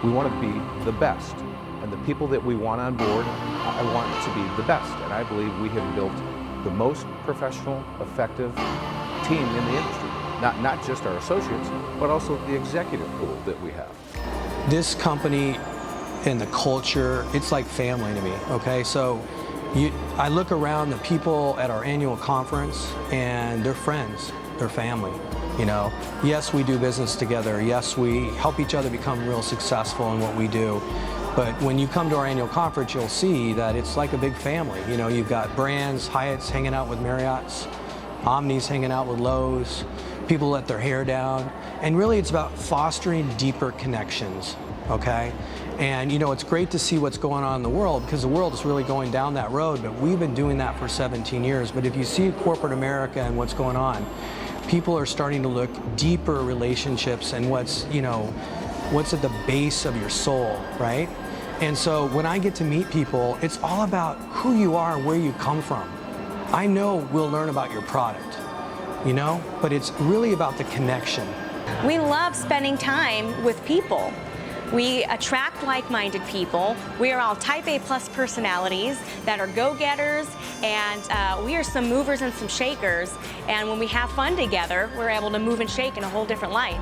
we want to be the best. And the people that we want on board, I want to be the best. And I believe we have built the most professional, effective team in the industry. Not just our associates, but also the executive pool that we have. This company and the culture, it's like family to me, okay? So I look around the people at our annual conference and they're friends, they're family, you know? Yes, we do business together. Yes, we help each other become real successful in what we do. But when you come to our annual conference, you'll see that it's like a big family. You know, you've got brands, Hyatt's hanging out with Marriott's, Omni's hanging out with Lowe's, people let their hair down. And really it's about fostering deeper connections, okay? And you know, it's great to see what's going on in the world because the world is really going down that road, but we've been doing that for 17 years. But if you see corporate America and what's going on, people are starting to look deeper relationships and what's at the base of your soul, right? And so when I get to meet people, it's all about who you are and where you come from. I know we'll learn about your product, you know, but it's really about the connection. We love spending time with people. We attract like-minded people. We are all type A plus personalities that are go-getters, and we are some movers and some shakers. And when we have fun together, we're able to move and shake in a whole different light.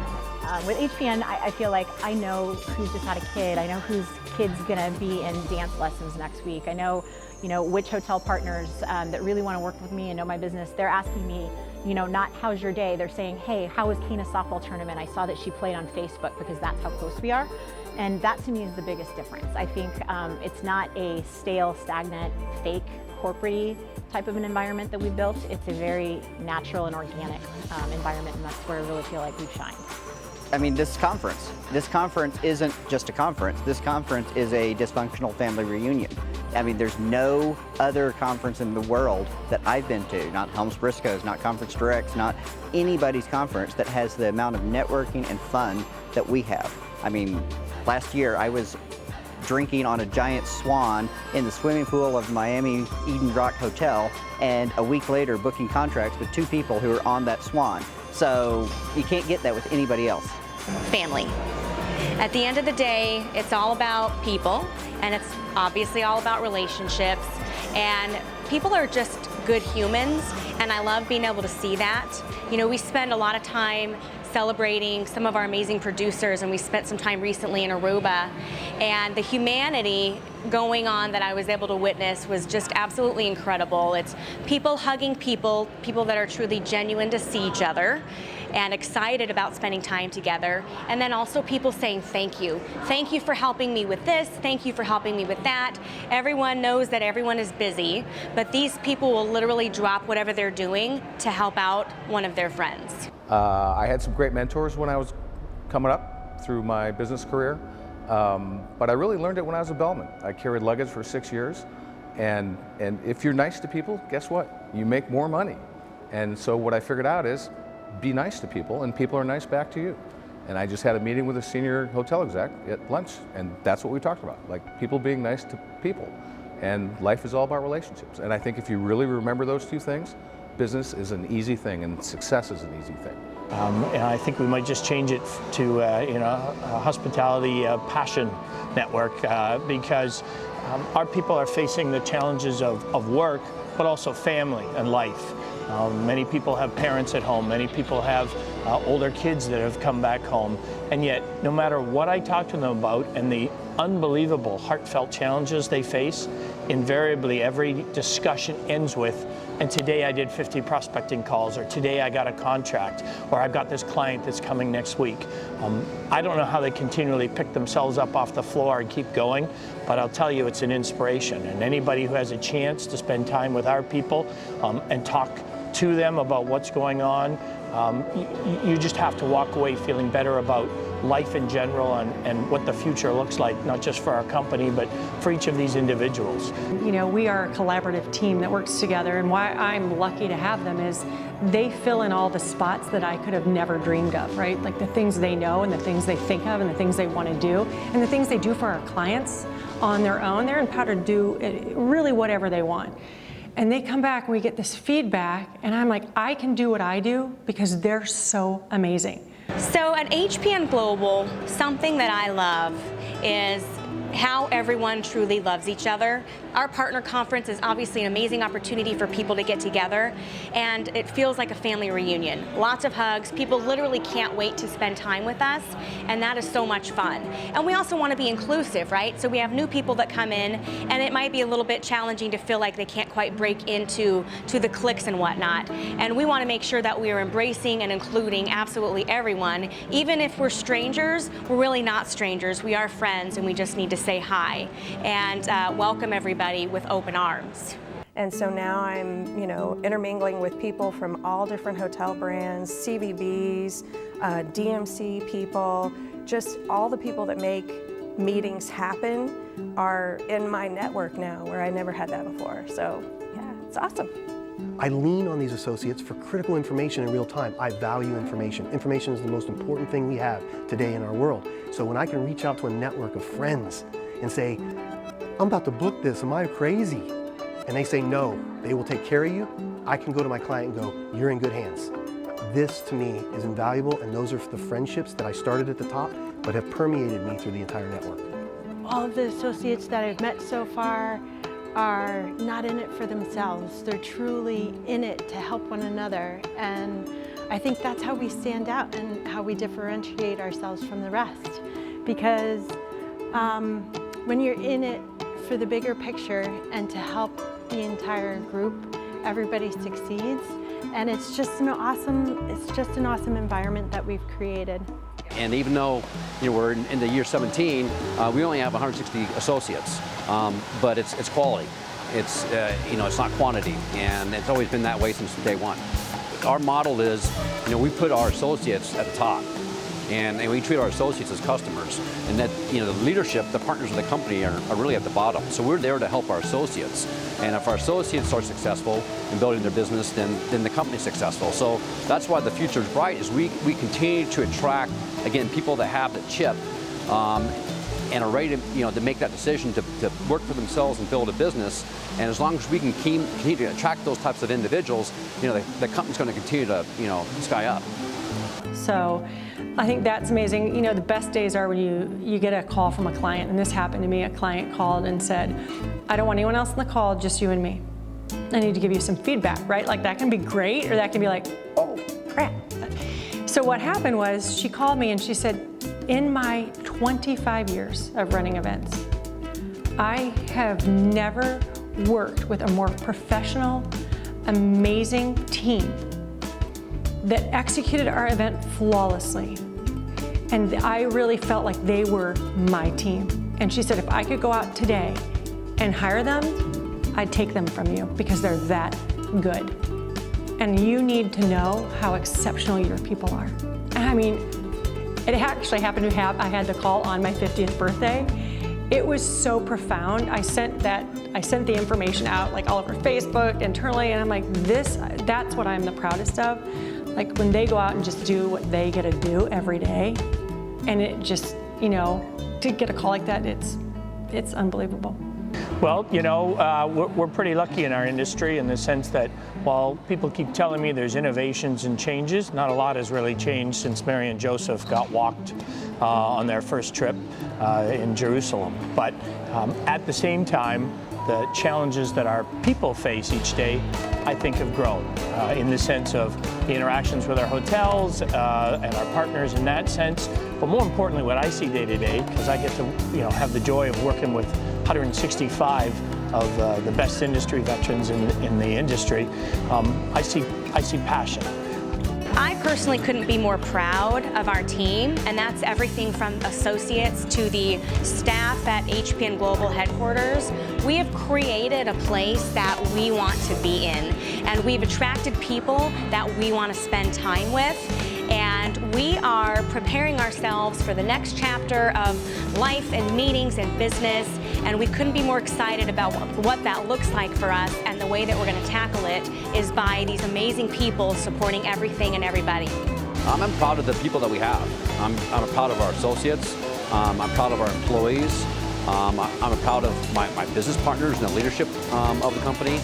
With HPN, I feel like I know who's just had a kid. I know whose kid's gonna be in dance lessons next week. I know, which hotel partners that really want to work with me and know my business. They're asking me, not how's your day? They're saying, hey, how was Kina's softball tournament? I saw that she played on Facebook because that's how close we are. And that to me is the biggest difference. I think it's not a stale, stagnant, fake, corporate-y type of an environment that we've built. It's a very natural and organic environment, and that's where I really feel like we've shined. I mean, this conference isn't just a conference. This conference is a dysfunctional family reunion. I mean, there's no other conference in the world that I've been to, not Helms Briscoe's, not Conference Direct's, not anybody's conference that has the amount of networking and fun that we have. I mean, last year I was drinking on a giant swan in the swimming pool of Miami Eden Rock Hotel, and a week later booking contracts with 2 people who are on that swan. So you can't get that with anybody else. Family. At the end of the day, it's all about people, and it's obviously all about relationships, and people are just good humans, and I love being able to see that. We spend a lot of time celebrating some of our amazing producers, and we spent some time recently in Aruba, and the humanity going on that I was able to witness was just absolutely incredible. It's people hugging people that are truly genuine to see each other and excited about spending time together, and then also people saying thank you. Thank you for helping me with this, thank you for helping me with that. Everyone knows that everyone is busy, but these people will literally drop whatever they're doing to help out one of their friends. I had some great mentors when I was coming up through my business career, but I really learned it when I was a bellman. I carried luggage for 6 years, and if you're nice to people, guess what? You make more money. And so what I figured out is be nice to people, and people are nice back to you. And I just had a meeting with a senior hotel exec at lunch, and that's what we talked about, like people being nice to people. And life is all about relationships. And I think if you really remember those 2 things, business is an easy thing and success is an easy thing. And I think we might just change it to a hospitality passion network because our people are facing the challenges of work, but also family and life. Many people have parents at home, many people have older kids that have come back home, and yet no matter what I talk to them about and the unbelievable heartfelt challenges they face, invariably every discussion ends with, and today I did 50 prospecting calls, or today I got a contract, or I've got this client that's coming next week. I don't know how they continually pick themselves up off the floor and keep going, but I'll tell you it's an inspiration. And anybody who has a chance to spend time with our people and talk to them about what's going on, you just have to walk away feeling better about life in general and what the future looks like, not just for our company, but for each of these individuals. We are a collaborative team that works together, and why I'm lucky to have them is they fill in all the spots that I could have never dreamed of, right? Like the things they know and the things they think of and the things they want to do and the things they do for our clients on their own. They're empowered to do really whatever they want. And they come back and we get this feedback, and I'm like, I can do what I do because they're so amazing. So at HPN Global, something that I love is how everyone truly loves each other. Our partner conference is obviously an amazing opportunity for people to get together, and it feels like a family reunion. Lots of hugs. People literally can't wait to spend time with us, and that is so much fun. And we also want to be inclusive, right? So we have new people that come in, and it might be a little bit challenging to feel like they can't quite break into the cliques and whatnot. And we want to make sure that we are embracing and including absolutely everyone. Even if we're strangers, we're really not strangers. We are friends, and we just need to say hi and welcome everybody with open arms. And so now I'm, intermingling with people from all different hotel brands, CVBs, DMC people, just all the people that make meetings happen are in my network now, where I never had that before. So yeah, it's awesome. I lean on these associates for critical information in real time. I value information. Information is the most important thing we have today in our world. So when I can reach out to a network of friends and say, I'm about to book this, am I crazy? And they say no, they will take care of you. I can go to my client and go, you're in good hands. This to me is invaluable, and those are the friendships that I started at the top, but have permeated me through the entire network. All of the associates that I've met so far are not in it for themselves. They're truly in it to help one another. And I think that's how we stand out and how we differentiate ourselves from the rest. Because when you're in it for the bigger picture and to help the entire group, everybody succeeds. And it's just an awesome environment that we've created. And even though we're in the year 17, we only have 160 associates, but it's quality. It's it's not quantity, and it's always been that way since day one. Our model is, we put our associates at the top, and we treat our associates as customers, and that the leadership, the partners of the company are really at the bottom. So we're there to help our associates, and if our associates are successful in building their business, then the company's successful. So that's why the future is bright. Is we continue to attract, again, people that have the chip and are ready to make that decision to work for themselves and build a business. And as long as we can continue to attract those types of individuals, the company's going to continue to sky up. So I think that's amazing. The best days are when you get a call from a client, and this happened to me. A client called and said, I don't want anyone else on the call, just you and me. I need to give you some feedback, right? Like that can be great, or that can be like, oh, crap. So what happened was she called me and she said, in my 25 years of running events, I have never worked with a more professional, amazing team that executed our event flawlessly. And I really felt like they were my team. And she said, if I could go out today and hire them, I'd take them from you because they're that good. And you need to know how exceptional your people are. And I mean, it actually happened to I had the call on my 50th birthday. It was so profound. I sent the information out like all over Facebook, internally, and I'm like, that's what I'm the proudest of. Like when they go out and just do what they get to do every day, and it just, to get a call like that, it's unbelievable. Well, we're pretty lucky in our industry in the sense that while people keep telling me there's innovations and changes, not a lot has really changed since Mary and Joseph got walked on their first trip in Jerusalem. But at the same time, the challenges that our people face each day, I think, have grown in the sense of the interactions with our hotels and our partners in that sense. But more importantly, what I see day to day, because I get to have the joy of working with 165 of the best industry veterans in the industry, I see passion. I personally couldn't be more proud of our team, and that's everything from associates to the staff at HPN Global headquarters. We have created a place that we want to be in, and we've attracted people that we want to spend time with. And we are preparing ourselves for the next chapter of life and meetings and business, and we couldn't be more excited about what that looks like for us, and the way that we're going to tackle it is by these amazing people supporting everything and everybody. I'm proud of the people that we have. I'm proud of our associates. I'm proud of our employees. I'm proud of my business partners and the leadership of the company,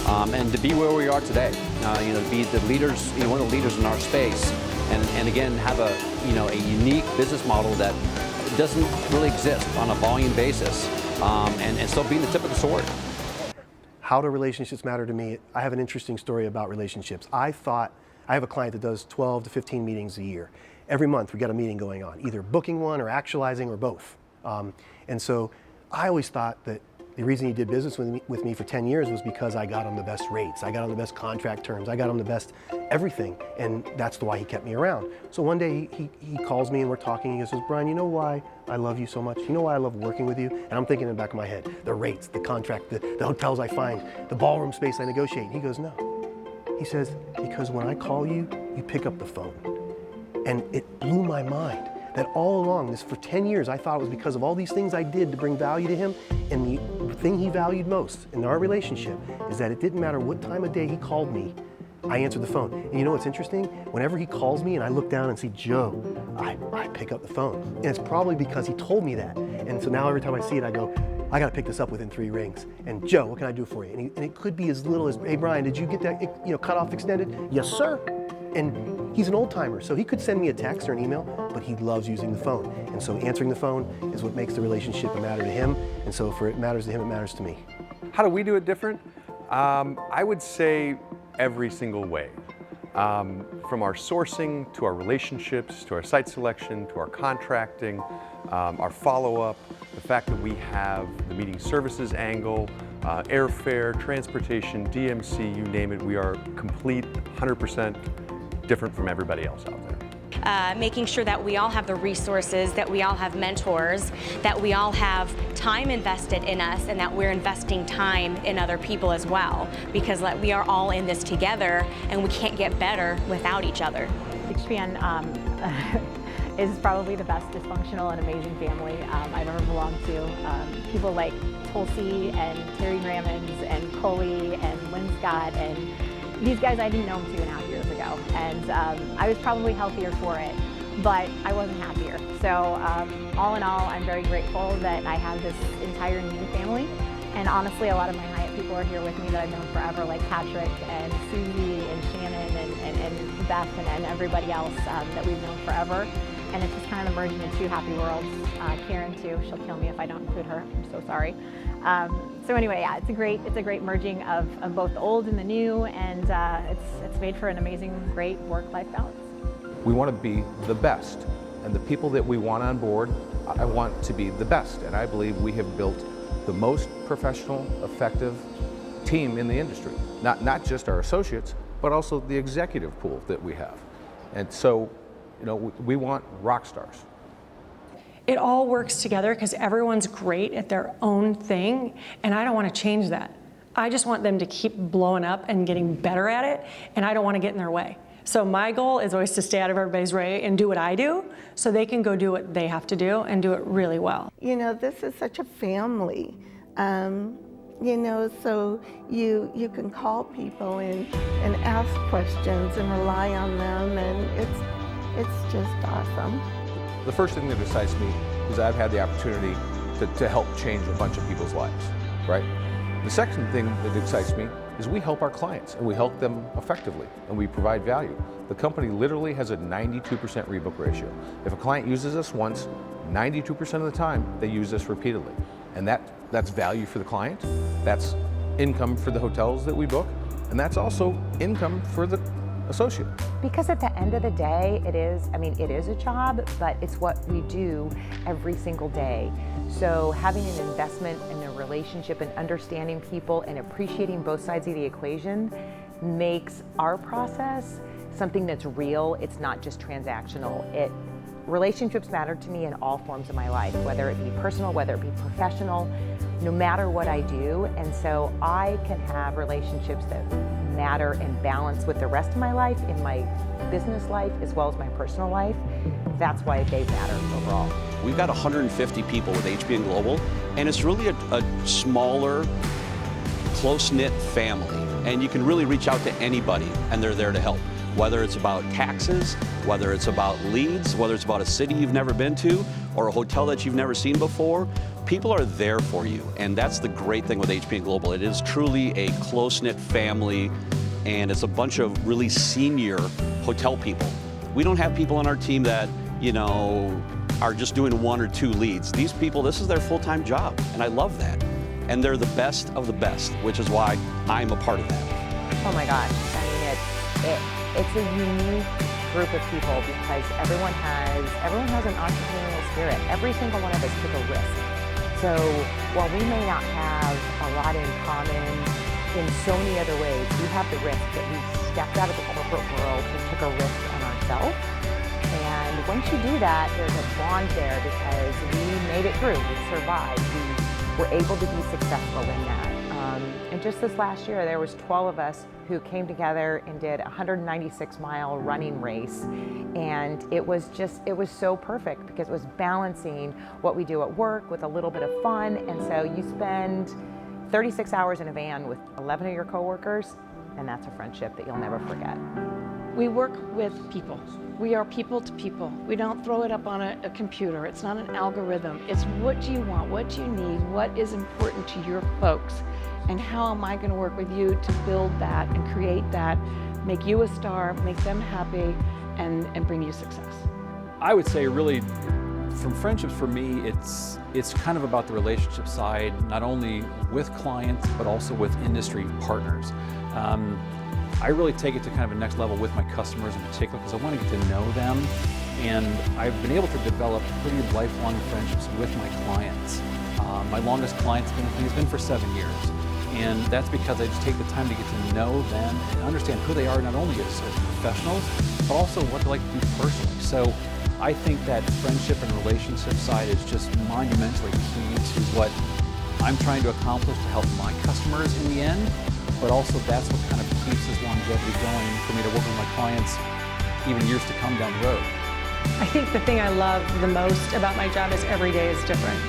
and to be where we are today. To be the leaders, one of the leaders in our space. And again, have a unique business model that doesn't really exist on a volume basis, and still being the tip of the sword. How do relationships matter to me? I have an interesting story about relationships. I have a client that does 12 to 15 meetings a year. Every month we got a meeting going on, either booking one or actualizing or both. And so I always thought that the reason he did business with me for 10 years was because I got him the best rates, I got him the best contract terms, I got him the best everything, and that's why he kept me around. So one day he calls me and we're talking, he says, Brian, you know why I love you so much? You know why I love working with you? And I'm thinking in the back of my head, the rates, the contract, the hotels I find, the ballroom space I negotiate. And he goes, no. He says, because when I call you, you pick up the phone. And it blew my mind that all along, this for 10 years, I thought it was because of all these things I did to bring value to him. And the thing he valued most in our relationship is that it didn't matter what time of day he called me, I answered the phone. And you know what's interesting? Whenever he calls me and I look down and see Joe, I pick up the phone. And it's probably because he told me that. And so now every time I see it, I go, I gotta pick this up within 3 rings. And Joe, what can I do for you? And it could be as little as, hey Brian, did you get that cutoff extended? Yes, sir. And he's an old timer, so he could send me a text or an email, but he loves using the phone. And so answering the phone is what makes the relationship matter to him. And so for it matters to him, it matters to me. How do we do it different? I would say every single way. From our sourcing, to our relationships, to our site selection, to our contracting, our follow-up, the fact that we have the meeting services angle, airfare, transportation, DMC, you name it, we are complete 100% different from everybody else out there. Making sure that we all have the resources, that we all have mentors, that we all have time invested in us, and that we're investing time in other people as well, because we are all in this together and we can't get better without each other. HPN is probably the best dysfunctional and amazing family I've ever belonged to. People like Tulsi and Terry Grammons and Coley and Lynn Scott, and these guys I didn't know them 2.5 years ago, and I was probably healthier for it, but I wasn't happier. So all in all, I'm very grateful that I have this entire new family, and honestly, a lot of my Hyatt people are here with me that I've known forever, like Patrick and Susie and Shannon and Beth and everybody else that we've known forever. And it's just kind of merging the two happy worlds. Karen too, she'll kill me if I don't include her, I'm so sorry. So anyway, yeah, it's a great merging of both the old and the new, and it's made for an amazing, great work-life balance. We want to be the best, and the people that we want on board, I want to be the best, and I believe we have built the most professional, effective team in the industry. Not just our associates, but also the executive pool that we have. And so, you know, we want rock stars. It all works together because everyone's great at their own thing, and I don't want to change that. I just want them to keep blowing up and getting better at it, and I don't want to get in their way. So my goal is always to stay out of everybody's way and do what I do so they can go do what they have to do and do it really well. You know, this is such a family. You know, so you can call people and ask questions and rely on them, and it's just awesome. The first thing that excites me is I've had the opportunity to help change a bunch of people's lives, right? The second thing that excites me is we help our clients, and we help them effectively, and we provide value. The company literally has a 92% rebook ratio. If a client uses us once, 92% of the time they use us repeatedly. And that's value for the client, that's income for the hotels that we book, and that's also income for the associate. Because at the end of the day, it is a job, but it's what we do every single day. So having an investment in a relationship and understanding people and appreciating both sides of the equation makes our process something that's real. It's not just transactional. Relationships matter to me in all forms of my life, whether it be personal, whether it be professional, no matter what I do. And so I can have relationships that matter and balance with the rest of my life, in my business life as well as my personal life. That's why they matter overall. We've got 150 people with HPN Global, and it's really a smaller, close-knit family. And you can really reach out to anybody, and they're there to help. Whether it's about taxes, whether it's about leads, whether it's about a city you've never been to, or a hotel that you've never seen before, people are there for you. And that's the great thing with HPN Global. It is truly a close-knit family, and it's a bunch of really senior hotel people. We don't have people on our team that, you know, are just doing 1 or 2 leads. These people, this is their full-time job, and I love that. And they're the best of the best, which is why I'm a part of that. Oh my gosh, I mean, it's a unique group of people because everyone has an entrepreneurial spirit. Every single one of us took a risk. So while we may not have a lot in common in so many other ways, we have the risk that we stepped out of the corporate world and took a risk on ourselves. And once you do that, there's a bond there because we made it through, we survived, we were able to be successful in that. And just this last year, there was 12 of us who came together and did a 196-mile running race. And it was so perfect because it was balancing what we do at work with a little bit of fun. And so you spend 36 hours in a van with 11 of your coworkers, and that's a friendship that you'll never forget. We work with people. We are people to people. We don't throw it up on a computer. It's not an algorithm. It's what do you want, what do you need, what is important to your folks, and how am I going to work with you to build that and create that, make you a star, make them happy, and bring you success. I would say really, from friendships for me, it's kind of about the relationship side, not only with clients, but also with industry partners. I really take it to kind of a next level with my customers in particular because I want to get to know them, and I've been able to develop pretty lifelong friendships with my clients. My longest client's been for 7 years, and that's because I just take the time to get to know them and understand who they are, not only as professionals, but also what they like to do personally. So I think that friendship and relationship side is just monumentally key to what I'm trying to accomplish to help my customers in the end, but also that's what kind of keeps this longevity going for me to work with my clients even years to come down the road. I think the thing I love the most about my job is every day is different.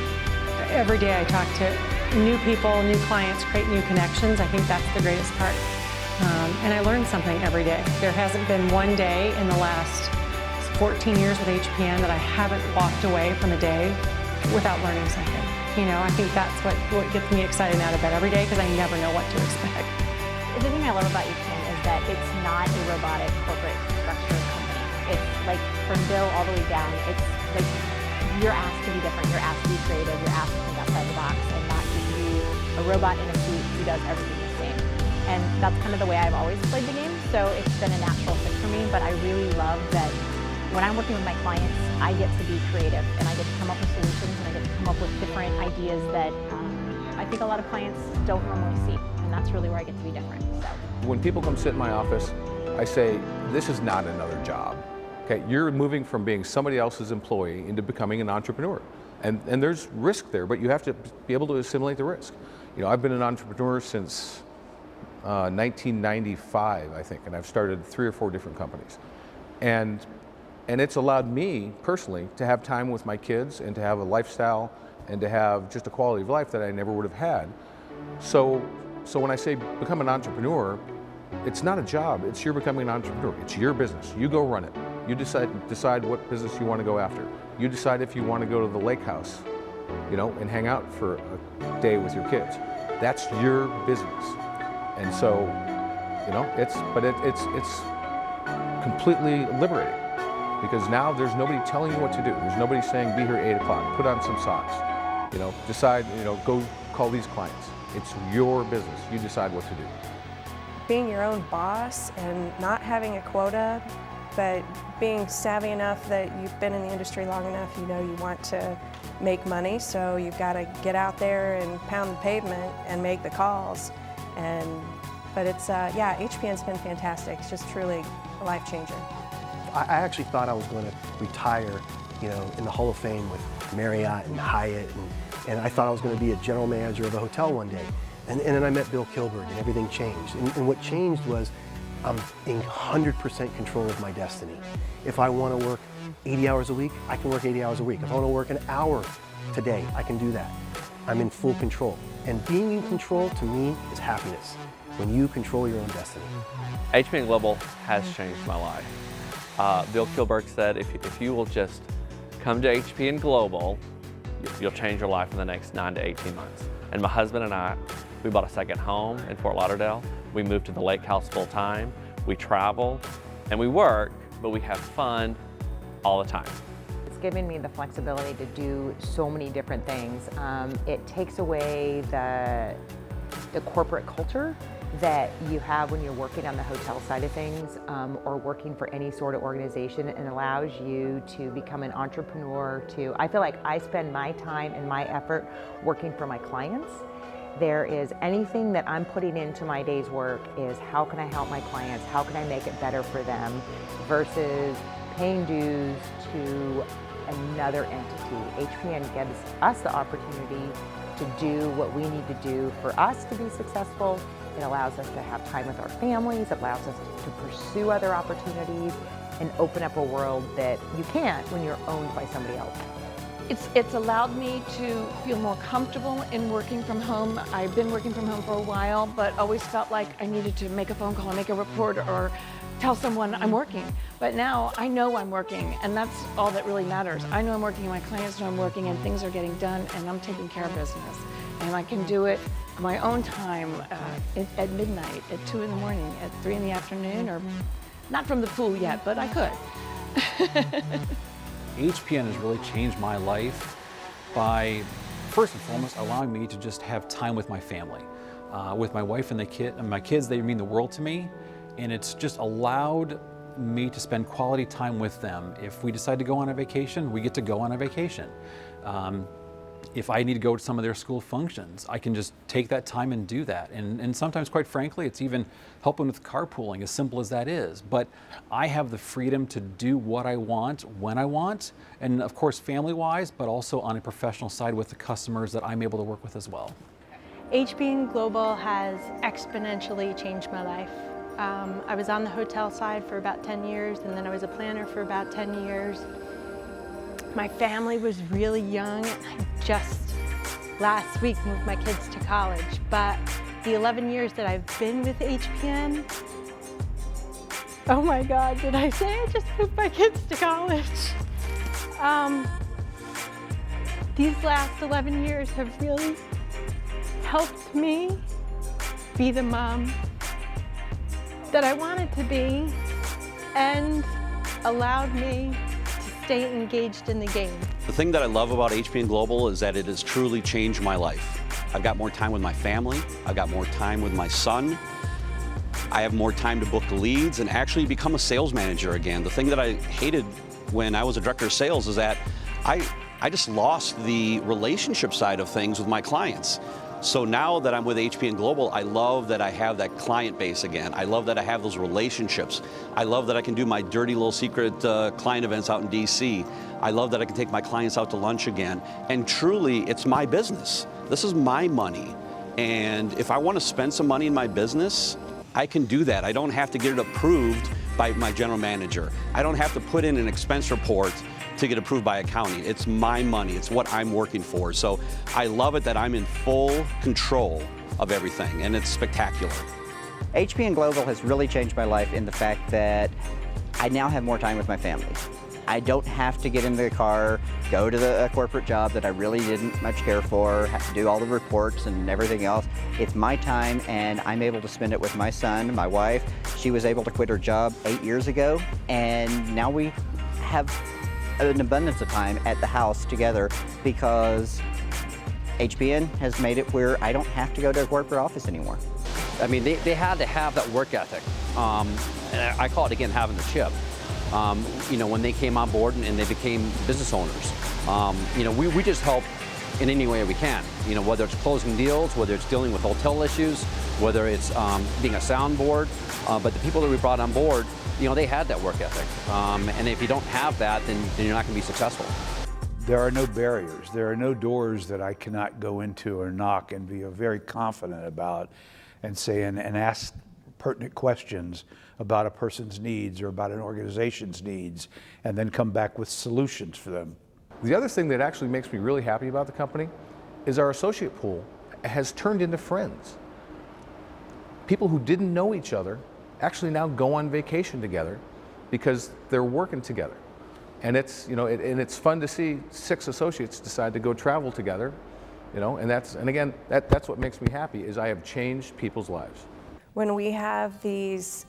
Every day I talk to new people, new clients, create new connections. I think that's the greatest part. And I learn something every day. There hasn't been one day in the last 14 years with HPN that I haven't walked away from a day without learning something. You know, I think that's what gets me excited out of bed every day because I never know what to expect. The thing I love about HPN is that it's not a robotic corporate structure company. It's like from Bill all the way down, it's like you're asked to be different, you're asked to be creative, you're asked to think outside the box and not just be a robot in a suit who does everything the same. And that's kind of the way I've always played the game, so it's been a natural fit for me, but I really love that when I'm working with my clients, I get to be creative and I get to come up with solutions and I get to come up with different ideas that I think a lot of clients don't normally see, and that's really where I get to be different. So. When people come sit in my office, I say, this is not another job. Okay, you're moving from being somebody else's employee into becoming an entrepreneur. And there's risk there, but you have to be able to assimilate the risk. You know, I've been an entrepreneur since 1995, I think, and I've started 3 or 4 different companies. And it's allowed me personally to have time with my kids and to have a lifestyle and to have just a quality of life that I never would have had. So when I say become an entrepreneur, it's not a job, it's you're becoming an entrepreneur. It's your business, you go run it. You decide what business you want to go after. You decide if you want to go to the lake house, you know, and hang out for a day with your kids. That's your business. And so, you know, it's completely liberating. Because now there's nobody telling you what to do. There's nobody saying, be here at 8 o'clock, put on some socks, you know, decide, you know, go call these clients. It's your business. You decide what to do. Being your own boss and not having a quota, but being savvy enough that you've been in the industry long enough, you know you want to make money, so you've got to get out there and pound the pavement and make the calls. But it's, yeah, HPN's been fantastic. It's just truly a life changer. I actually thought I was going to retire, you know, in the Hall of Fame with Marriott and Hyatt, and I thought I was going to be a general manager of a hotel one day. And then I met Bill Kilberg, and everything changed. And what changed was I'm in 100% control of my destiny. If I want to work 80 hours a week, I can work 80 hours a week. If I want to work an hour today, I can do that. I'm in full control. And being in control, to me, is happiness, when you control your own destiny. HPN Global has changed my life. Bill Kilberg said, if you will just come to HPN Global, you'll change your life in the next 9 to 18 months. And my husband and I, we bought a second home in Fort Lauderdale. We moved to the lake house full time. We travel and we work, but we have fun all the time. it's given me the flexibility to do so many different things. It takes away the corporate culture that you have when you're working on the hotel side of things, or working for any sort of organization, and allows you to become an entrepreneur. I feel like I spend my time and my effort working for my clients. There is anything that I'm putting into my day's work is how can I help my clients, how can I make it better for them, versus paying dues to another entity. HPN gives us the opportunity to do what we need to do for us to be successful. It allows us to have time with our families, it allows us to pursue other opportunities and open up a world that you can't when you're owned by somebody else. It's allowed me to feel more comfortable in working from home. I've been working from home for a while, but always felt like I needed to make a phone call, make a report, or tell someone I'm working. But now I know I'm working, and that's all that really matters. I know I'm working, my clients know I'm working, and things are getting done, and I'm taking care of business. And I can do it my own time at midnight, at 2 in the morning, at 3 in the afternoon, or not from the pool yet, but I could. HPN has really changed my life by, first and foremost, allowing me to just have time with my family. With my wife and my kids, they mean the world to me, and it's just allowed me to spend quality time with them. If we decide to go on a vacation, we get to go on a vacation. If I need to go to some of their school functions, I can just take that time and do that. And sometimes, quite frankly, it's even helping with carpooling, as simple as that is. But I have the freedom to do what I want, when I want, and of course family-wise, but also on a professional side with the customers that I'm able to work with as well. HPN Global has exponentially changed my life. I was on the hotel side for about 10 years, and then I was a planner for about 10 years. My family was really young, and I just last week moved my kids to college. But the 11 years that I've been with HPN, oh my God, did I say I just moved my kids to college? These last 11 years have really helped me be the mom that I wanted to be, and allowed me to stay engaged in the game. The thing that I love about HPN Global is that it has truly changed my life. I've got more time with my family, I've got more time with my son, I have more time to book leads and actually become a sales manager again. The thing that I hated when I was a director of sales is that I just lost the relationship side of things with my clients. So now that I'm with HPN Global, I love that I have that client base again. I love that I have those relationships. I love that I can do my dirty little secret client events out in DC. I love that I can take my clients out to lunch again. And truly, it's my business. This is my money. And if I want to spend some money in my business, I can do that. I don't have to get it approved by my general manager. I don't have to put in an expense report to get approved by accounting. It's my money, it's what I'm working for. So I love it that I'm in full control of everything, and it's spectacular. HPN Global has really changed my life in the fact that I now have more time with my family. I don't have to get into the car, go to the corporate job that I really didn't much care for, have to do all the reports and everything else. It's my time, and I'm able to spend it with my son, my wife. She was able to quit her job 8 years ago, and now we have an abundance of time at the house together because HPN has made it where I don't have to go to a corporate office anymore. I mean, they had to have that work ethic. And I call it, again, having the chip. You know, when they came on board and they became business owners, you know, we just help in any way we can. You know, whether it's closing deals, whether it's dealing with hotel issues, whether it's being a soundboard. But the people that we brought on board, you know, they had that work ethic. And if you don't have that, then you're not going to be successful. There are no barriers. There are no doors that I cannot go into or knock and be very confident about and say and ask pertinent questions about a person's needs or about an organization's needs, and then come back with solutions for them. The other thing that actually makes me really happy about the company is our associate pool has turned into friends. People who didn't know each other actually now go on vacation together because they're working together. And it's, you know, and it's fun to see 6 associates decide to go travel together, you know, and again, that's what makes me happy, is I have changed people's lives. When we have these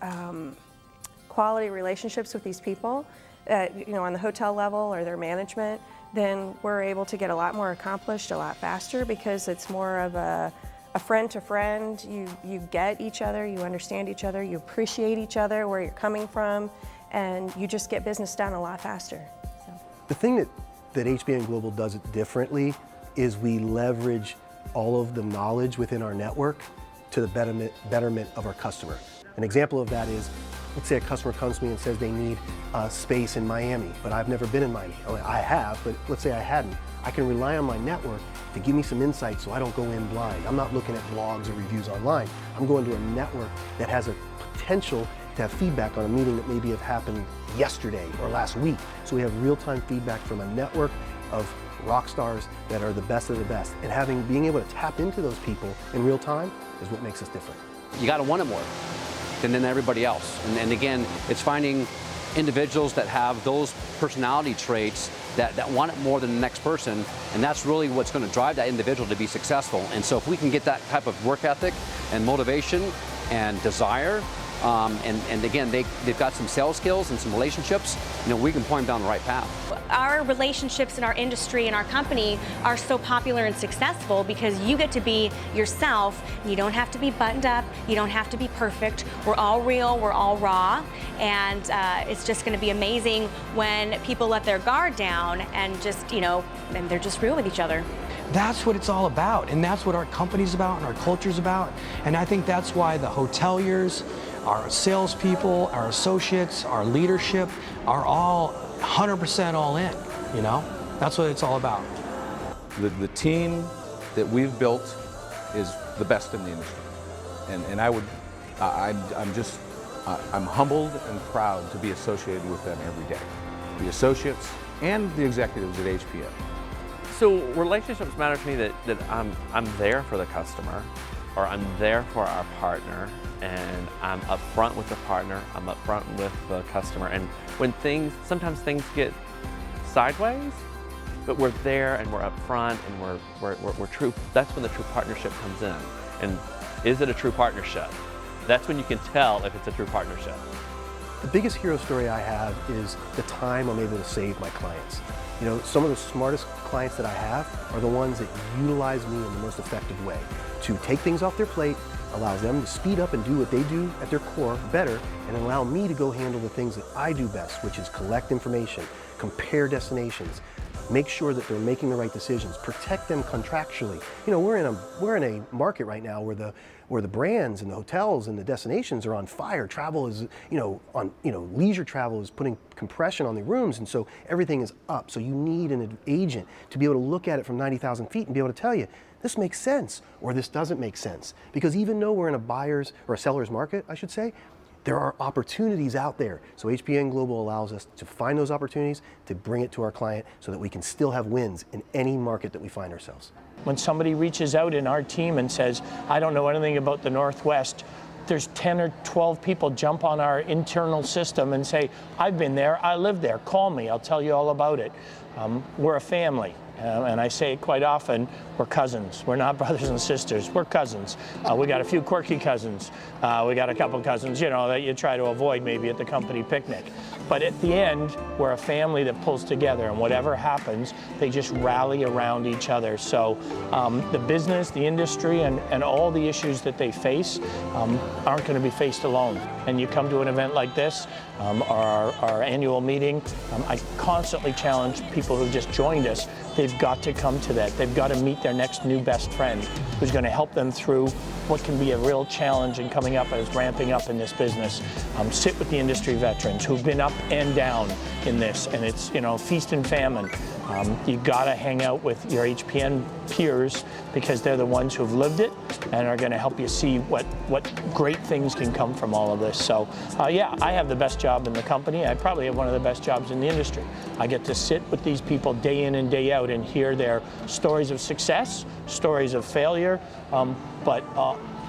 quality relationships with these people, on the hotel level or their management, then we're able to get a lot more accomplished a lot faster because it's more of a friend to friend. You get each other, you understand each other, you appreciate each other, where you're coming from, and you just get business done a lot faster. So. The thing that HPN Global does it differently is we leverage all of the knowledge within our network to the betterment of our customer. An example of that is, let's say a customer comes to me and says they need space in Miami, but I've never been in Miami. I have, but let's say I hadn't. I can rely on my network to give me some insight so I don't go in blind. I'm not looking at blogs or reviews online. I'm going to a network that has a potential to have feedback on a meeting that maybe have happened yesterday or last week. So we have real-time feedback from a network of rock stars that are the best of the best. And being able to tap into those people in real time is what makes us different. You got to want it more than everybody else. And again, it's finding individuals that have those personality traits that want it more than the next person, and that's really what's going to drive that individual to be successful. And so if we can get that type of work ethic and motivation and desire, and again, they've got some sales skills and some relationships, we can point them down the right path. Our relationships in our industry and our company are so popular and successful because you get to be yourself. You don't have to be buttoned up. You don't have to be perfect. We're all real. We're all raw. And it's just going to be amazing when people let their guard down and just, and they're just real with each other. That's what it's all about, and that's what our company's about and our culture's about. And I think that's why the hoteliers, our salespeople, our associates, our leadership are all 100% all in, That's what it's all about. The team that we've built is the best in the industry. And I'm humbled and proud to be associated with them every day. The associates and the executives at HPN. So relationships matter to me that I'm there for the customer, or I'm there for our partner, and I'm upfront with the partner, I'm upfront with the customer. And when sometimes things get sideways, but we're there and we're upfront and we're true. That's when the true partnership comes in. And is it a true partnership? That's when you can tell if it's a true partnership. The biggest hero story I have is the time I'm able to save my clients. Some of the smartest clients that I have are the ones that utilize me in the most effective way to take things off their plate, allows them to speed up and do what they do at their core better, and allow me to go handle the things that I do best, which is collect information, compare destinations, make sure that they're making the right decisions, protect them contractually. We're in a market right now where the brands and the hotels and the destinations are on fire. Travel is, leisure travel is putting compression on the rooms, and so everything is up. So you need an agent to be able to look at it from 90,000 feet and be able to tell you, this makes sense or this doesn't make sense. Because even though we're in a buyer's or a seller's market, I should say, there are opportunities out there. So HPN Global allows us to find those opportunities, to bring it to our client so that we can still have wins in any market that we find ourselves. When somebody reaches out in our team and says, I don't know anything about the Northwest, there's 10 or 12 people jump on our internal system and say, I've been there, I live there, call me, I'll tell you all about it. We're a family. And I say it quite often, we're cousins. We're not brothers and sisters, we're cousins. We got a few quirky cousins. We got a couple cousins, that you try to avoid maybe at the company picnic. But at the end, we're a family that pulls together, and whatever happens, they just rally around each other. So the business, the industry, and all the issues that they face aren't going to be faced alone. And you come to an event like this, our annual meeting, I constantly challenge people who just joined us. They've got to come to that. They've got to meet their next new best friend who's going to help them through what can be a real challenge in coming up as ramping up in this business. Sit with the industry veterans who've been up and down in this, and it's feast and famine. You got to hang out with your HPN peers because they're the ones who've lived it and are going to help you see what great things can come from all of this. So yeah, I have the best job in the company. I probably have one of the best jobs in the industry. I get to sit with these people day in and day out and hear their stories of success, stories of failure, but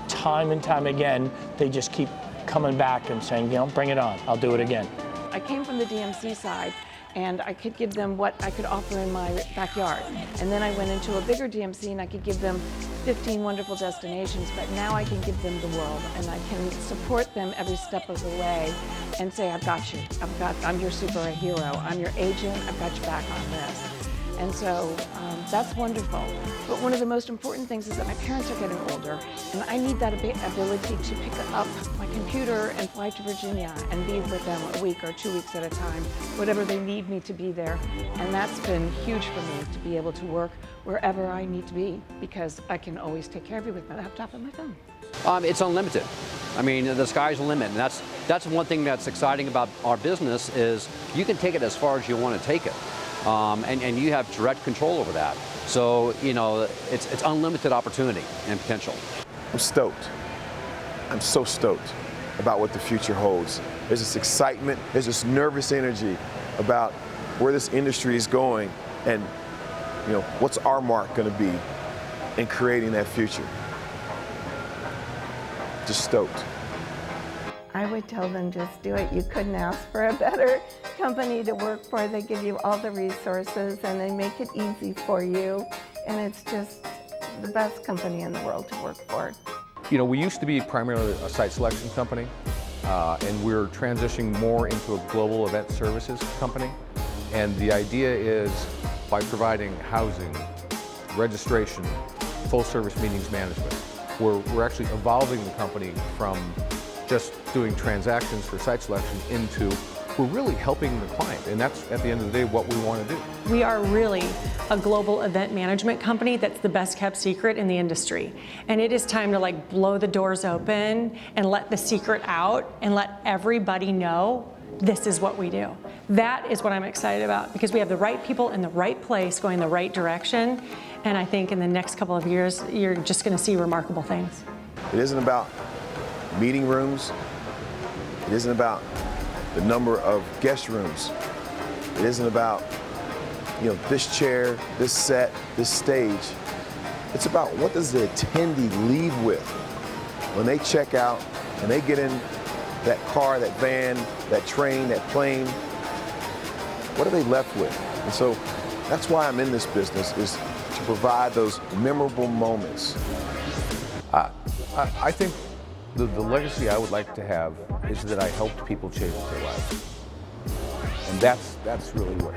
time and time again, they just keep coming back and saying, bring it on, I'll do it again. I came from the DMC side, and I could give them what I could offer in my backyard. And then I went into a bigger DMC and I could give them 15 wonderful destinations, but now I can give them the world and I can support them every step of the way and say, I've got you, I'm your superhero, I'm your agent, I've got your back on this. And so that's wonderful. But one of the most important things is that my parents are getting older, and I need that ability to pick up my computer and fly to Virginia and be with them a week or 2 weeks at a time, whatever they need me to be there. And that's been huge for me, to be able to work wherever I need to be, because I can always take care of you with my laptop and my phone. It's unlimited. I mean, the sky's the limit, and that's one thing that's exciting about our business is you can take it as far as you want to take it. And you have direct control over that. So, you know, it's unlimited opportunity and potential. I'm stoked. I'm so stoked about what the future holds. There's this excitement, there's this nervous energy about where this industry is going and, you know, what's our mark going to be in creating that future. Just stoked. I would tell them just do it. You couldn't ask for a better company to work for. They give you all the resources and they make it easy for you. And it's just the best company in the world to work for. You know, we used to be primarily a site selection company, and we're transitioning more into a global event services company. And the idea is by providing housing, registration, full service meetings management, we're actually evolving the company from just doing transactions for site selection into we're really helping the client, and that's at the end of the day what we want to do. We are really a global event management company that's the best kept secret in the industry. And it is time to like blow the doors open and let the secret out and let everybody know this is what we do. That is what I'm excited about, because we have the right people in the right place going the right direction. And I think in the next couple of years, you're just going to see remarkable things. It isn't about meeting rooms. It isn't about the number of guest rooms. It isn't about, you know, this chair, this set, this stage. It's about what does the attendee leave with when they check out and they get in that car, that van, that train, that plane. What are they left with? And so that's why I'm in this business, is to provide those memorable moments. I think the legacy I would like to have is that I helped people change their lives. And that's really what